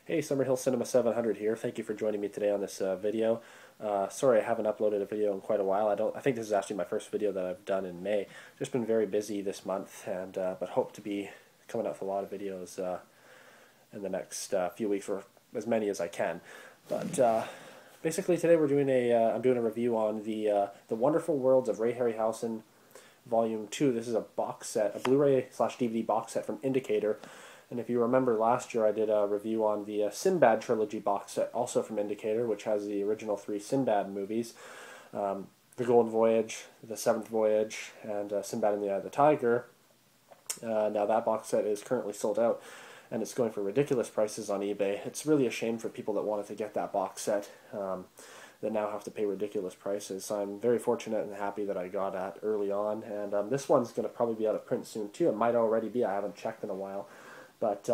Hey, Summerhill Cinema 700 here. Thank you for joining me today on this video. Sorry I haven't uploaded a video in quite a while. I think this is actually my first video that I've done in May. Just been very busy this month, and but hope to be coming out with a lot of videos in the next few weeks, or as many as I can. But basically today we're doing I'm doing a review on the Wonderful Worlds of Ray Harryhausen Volume 2. This is a box set, a Blu-ray/DVD box set from Indicator. And if you remember last year I did a review on the Sinbad trilogy box set, also from Indicator, which has the original 3 Sinbad movies, The Golden Voyage, The Seventh Voyage, and Sinbad and the Eye of the Tiger. Now that box set is currently sold out, and it's going for ridiculous prices on eBay. It's really a shame for people that wanted to get that box set that now have to pay ridiculous prices. So I'm very fortunate and happy that I got it early on, and this one's going to probably be out of print soon too. It might already be, I haven't checked in a while. But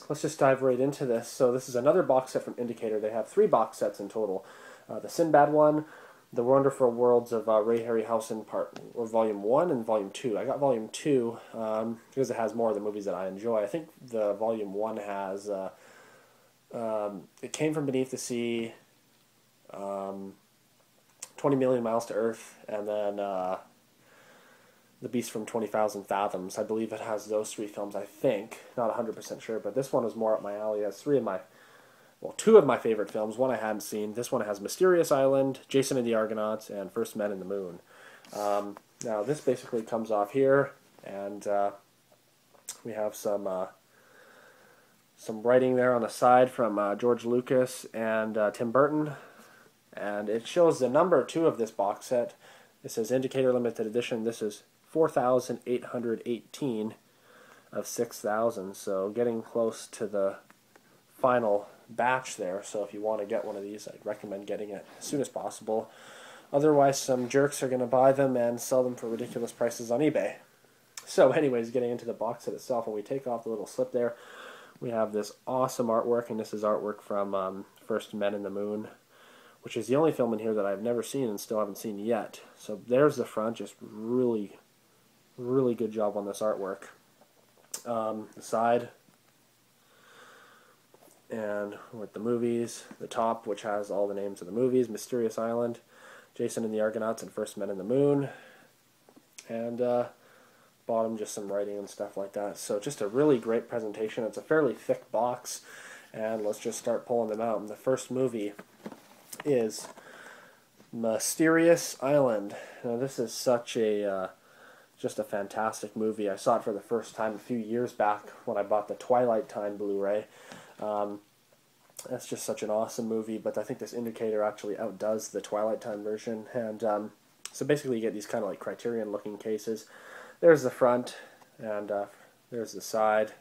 let's just dive right into this. So this is another box set from Indicator. They have 3 box sets in total. The Sinbad one, The Wonderful Worlds of Ray Harryhausen Volume 1 and Volume 2. I got Volume 2 because it has more of the movies that I enjoy. I think the Volume 1 has It Came From Beneath the Sea, 20 Million Miles to Earth, and then The Beast from 20,000 Fathoms. I believe it has those 3 films, I think. Not 100% sure, but this one is more up my alley. It has 2 of my favorite films. One I hadn't seen. This one has Mysterious Island, Jason and the Argonauts, and First Men in the Moon. Now, this basically comes off here, and we have some writing there on the side from George Lucas and Tim Burton. And it shows the number 2 of this box set. It says Indicator Limited Edition. This is 4,818 of 6,000, so getting close to the final batch there. So if you want to get one of these, I'd recommend getting it as soon as possible. Otherwise, some jerks are going to buy them and sell them for ridiculous prices on eBay. So anyways, getting into the box set itself, when we take off the little slip there, we have this awesome artwork, and this is artwork from First Men in the Moon, which is the only film in here that I've never seen and still haven't seen yet. So there's the front, just really good job on this artwork. The side, and with the movies, the top, which has all the names of the movies: Mysterious Island, Jason and the Argonauts, and First Men in the Moon. And bottom, just some writing and stuff like that. So just a really great presentation. It's a fairly thick box, and let's just start pulling them out. And the first movie is Mysterious Island. Now this is such a just a fantastic movie. I saw it for the first time a few years back when I bought the Twilight Time Blu-ray. That's just such an awesome movie, but I think this Indicator actually outdoes the Twilight Time version. And so basically you get these kind of like Criterion looking cases. There's the front, and there's the side,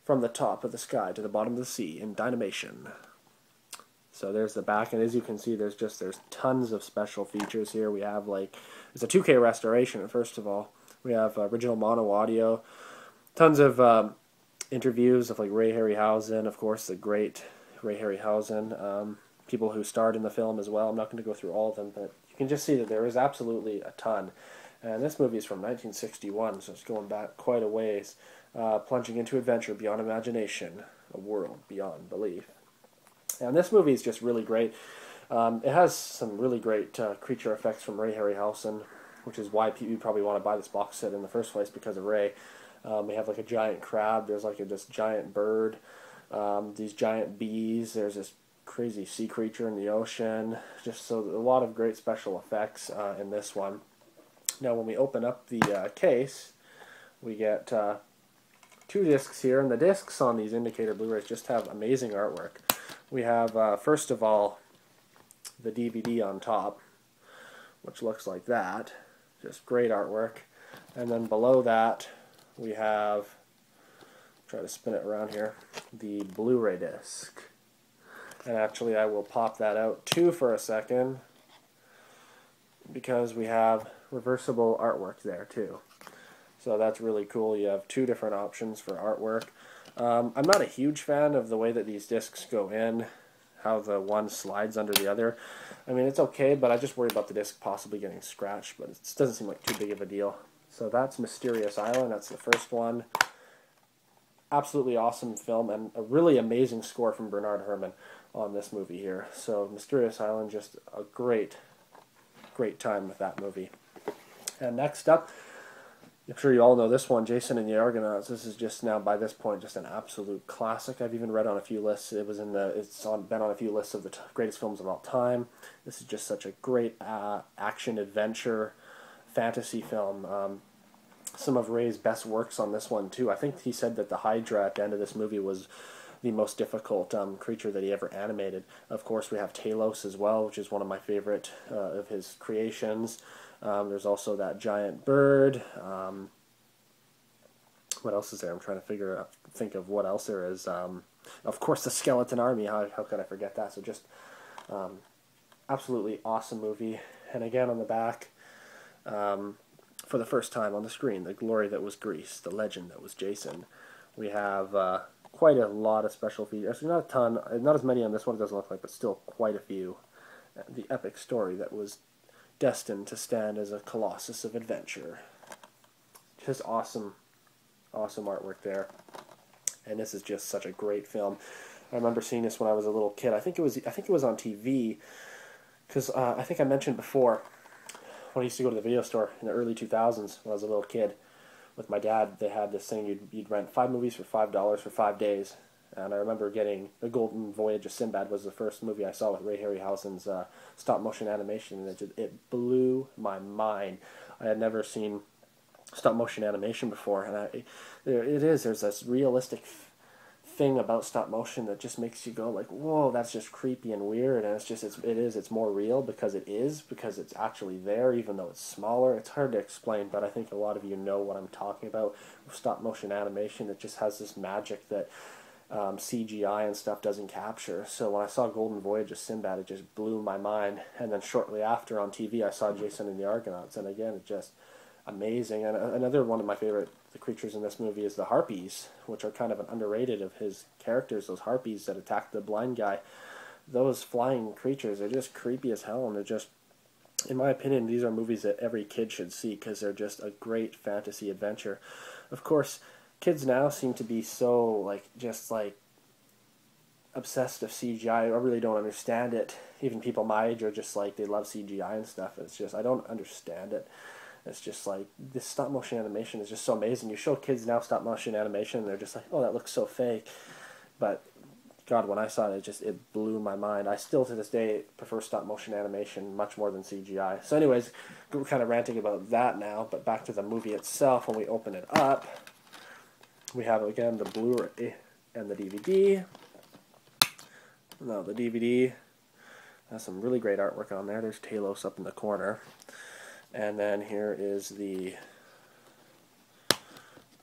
from the top of the sky to the bottom of the sea in Dynamation. So there's the back, and as you can see, there's tons of special features here. We have it's a 2K restoration. First of all, we have original mono audio, tons of interviews of Ray Harryhausen, of course, the great Ray Harryhausen, people who starred in the film as well. I'm not going to go through all of them, but you can just see that there is absolutely a ton. And this movie is from 1961, so it's going back quite a ways, plunging into adventure beyond imagination, a world beyond belief. And this movie is just really great. It has some really great creature effects from Ray Harryhausen, which is why you probably want to buy this box set in the first place, because of Ray. We have a giant crab, there's this giant bird, these giant bees, there's this crazy sea creature in the ocean. Just so a lot of great special effects in this one. Now when we open up the case, we get 2 discs here, and the discs on these Indicator Blu-rays just have amazing artwork. We have, first of all, the DVD on top, which looks like that. Just great artwork. And then below that, we have, try to spin it around here, the Blu-ray disc. And actually, I will pop that out too for a second, because we have reversible artwork there too. So that's really cool. You have 2 different options for artwork. I'm not a huge fan of the way that these discs go in, how the one slides under the other. I mean, it's okay, but I just worry about the disc possibly getting scratched, but it doesn't seem like too big of a deal. So that's Mysterious Island, that's the first one. absolutely awesome film and a really amazing score from Bernard Herrmann on this movie here. So Mysterious Island, just a great time with that movie. And next up, I'm sure you all know this one, Jason and the Argonauts. This is just now by this point just an absolute classic. I've even read on a few lists. Been on a few lists of the greatest films of all time. This is just such a great action adventure fantasy film. Some of Ray's best works on this one too. I think he said that the Hydra at the end of this movie was the most difficult creature that he ever animated. Of course, we have Talos as well, which is one of my favorite of his creations. There's also that giant bird. What else is there? I'm trying to think of what else there is. Of course, the Skeleton Army. How could I forget that? So just absolutely awesome movie. And again on the back, for the first time on the screen, the glory that was Greece, the legend that was Jason. We have quite a lot of special features. Actually, not a ton, not as many on this one it doesn't look like, but still quite a few. The epic story that was destined to stand as a colossus of adventure. Just awesome artwork there. And this is just such a great film. I remember seeing this when I was a little kid. I think it was on TV, because I think I mentioned before when I used to go to the video store in the early 2000s when I was a little kid with my dad. They had this thing, you'd rent 5 movies for $5 for 5 days. And I remember getting The Golden Voyage of Sinbad was the first movie I saw with Ray Harryhausen's stop-motion animation, and it blew my mind. I had never seen stop-motion animation before, and there's this realistic thing about stop-motion that just makes you go like, whoa, that's just creepy and weird, and it's more real because it's actually there, even though it's smaller. It's hard to explain, but I think a lot of you know what I'm talking about. Stop-motion animation, it just has this magic that CGI and stuff doesn't capture. So when I saw Golden Voyage of Sinbad, it just blew my mind. And then shortly after on TV, I saw Jason and the Argonauts, and again, it's just amazing. And another one of my favorite creatures in this movie is the harpies, which are kind of an underrated of his characters. Those harpies that attack the blind guy, those flying creatures are just creepy as hell, and they're just, in my opinion, these are movies that every kid should see because they're just a great fantasy adventure. Of course, kids now seem to be so just obsessed with CGI. I really don't understand it. Even people my age are just they love CGI and stuff. It's just, I don't understand it. It's just this stop motion animation is just so amazing. You show kids now stop motion animation and they're just like, oh, that looks so fake. But God, when I saw it, it blew my mind. I still to this day prefer stop motion animation much more than CGI. So anyways, we're kind of ranting about that now, but back to the movie itself. When we open it up, we have again the Blu-ray and the DVD. Now the DVD has some really great artwork on there. There's Talos up in the corner. And then here is the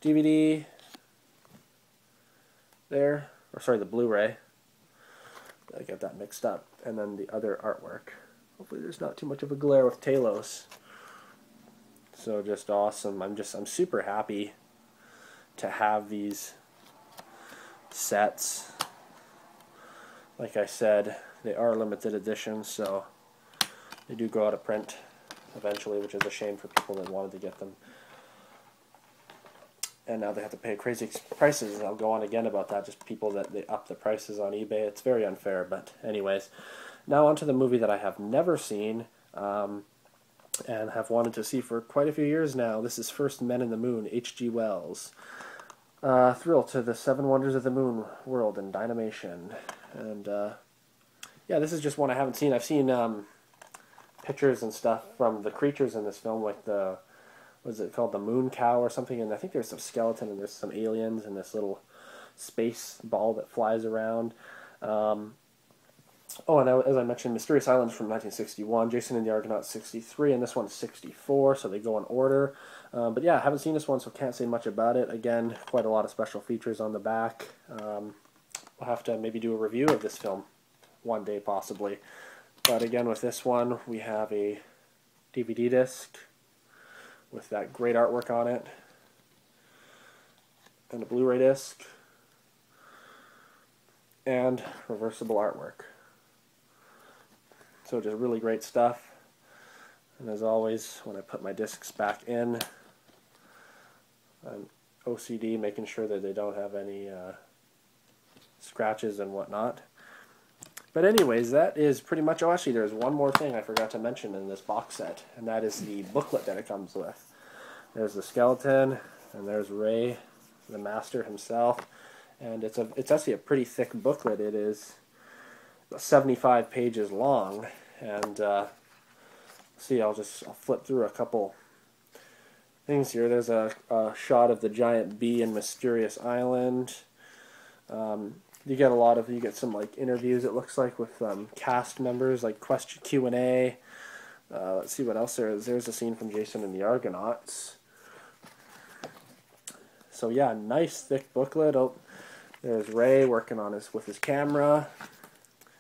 DVD there, or sorry, the Blu-ray. I get that mixed up. And then the other artwork. Hopefully there's not too much of a glare with Talos. So just awesome. I'm super happy to have these sets. Like I said, they are limited editions, so they do go out of print eventually, which is a shame for people that wanted to get them. And now they have to pay crazy prices, and I'll go on again about that, just people that they up the prices on eBay. It's very unfair, but anyways. Now on to the movie that I have never seen, and have wanted to see for quite a few years now. This is First Men in the Moon, H.G. Wells. Thrill to the 7 Wonders of the Moon world and Dynamation. And yeah, this is just one I haven't seen. I've seen pictures and stuff from the creatures in this film, like what is it called, the moon cow or something, and I think there's some skeleton and there's some aliens and this little space ball that flies around. Oh, and as I mentioned, Mysterious Island from 1961, Jason and the Argonauts 63, and this one's 64, so they go in order. But yeah, I haven't seen this one, so can't say much about it. Again, quite a lot of special features on the back. We'll have to maybe do a review of this film one day, possibly. But again, with this one, we have a DVD disc with that great artwork on it, and a Blu-ray disc, and reversible artwork. So just really great stuff. And as always, when I put my discs back in, I'm OCD, making sure that they don't have any scratches and whatnot. But anyways, that is pretty much... Oh, actually, there's one more thing I forgot to mention in this box set, and that is the booklet that it comes with. There's the skeleton, and there's Ray, the master himself, and it's actually a pretty thick booklet. It is 75 pages long, and see, I'll flip through a couple things here. There's a shot of the giant bee in Mysterious Island. You get some like interviews, it looks like, with cast members, like question Q&A. Let's see what else there is. There's a scene from Jason and the Argonauts. So yeah, nice thick booklet. Oh, there's Ray working on with his camera,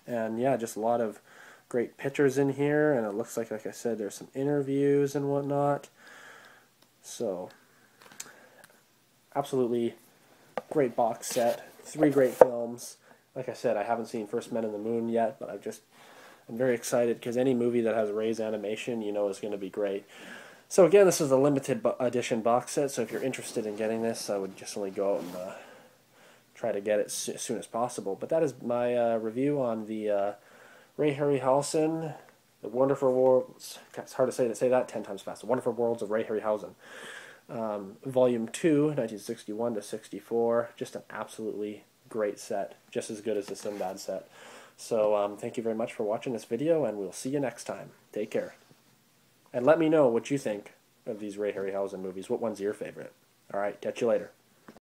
and yeah, just a lot of great pictures in here. And it looks like I said, there's some interviews and whatnot. So absolutely great box set. 3 great films. Like I said, I haven't seen First Men in the Moon yet, but I'm very excited, because any movie that has Ray's animation, you know, is going to be great. So again, this is a limited edition box set, so if you're interested in getting this, I would just only go out and try to get it as soon as possible. But that is my review on the Ray Harryhausen, The Wonderful Worlds... It's hard to say that 10 times fast. The Wonderful Worlds of Ray Harryhausen. Volume 2, 1961 to 64, just an absolutely great set, just as good as the Sinbad set. So thank you very much for watching this video, and we'll see you next time. Take care. And let me know what you think of these Ray Harryhausen movies. What one's your favorite? Alright, catch you later.